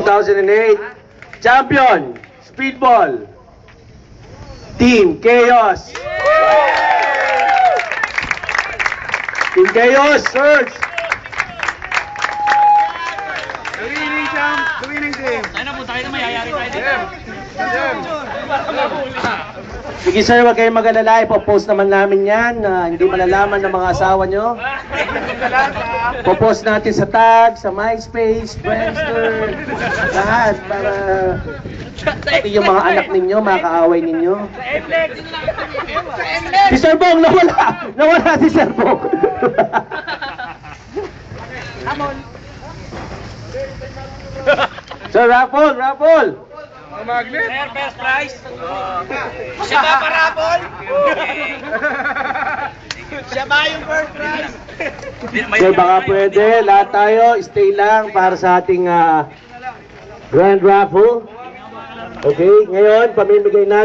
2008 champion, Speedball, Team Chaos. Team Chaos, search. The winning team. Tayo na po, tayo na mayayari tayo dito. Sige sir, huwag kayong mag-alala. Ipopost naman namin yan. Hindi malalaman ng mga asawa nyo. Popost natin sa tag, sa MySpace, Friendster, lahat para pati yung mga anak ninyo, mga kaaway ninyo. Si Sir Bong, nawala! Nawala si Sir Bong. Sir, raffle! Magnet. Sir, best prize. Siya ba parapol? Siya ba yung first prize? Sir, baka pwede, lahat tayo, stay lang para sa ating grand raffle. Okay, ngayon, pamimigay natin.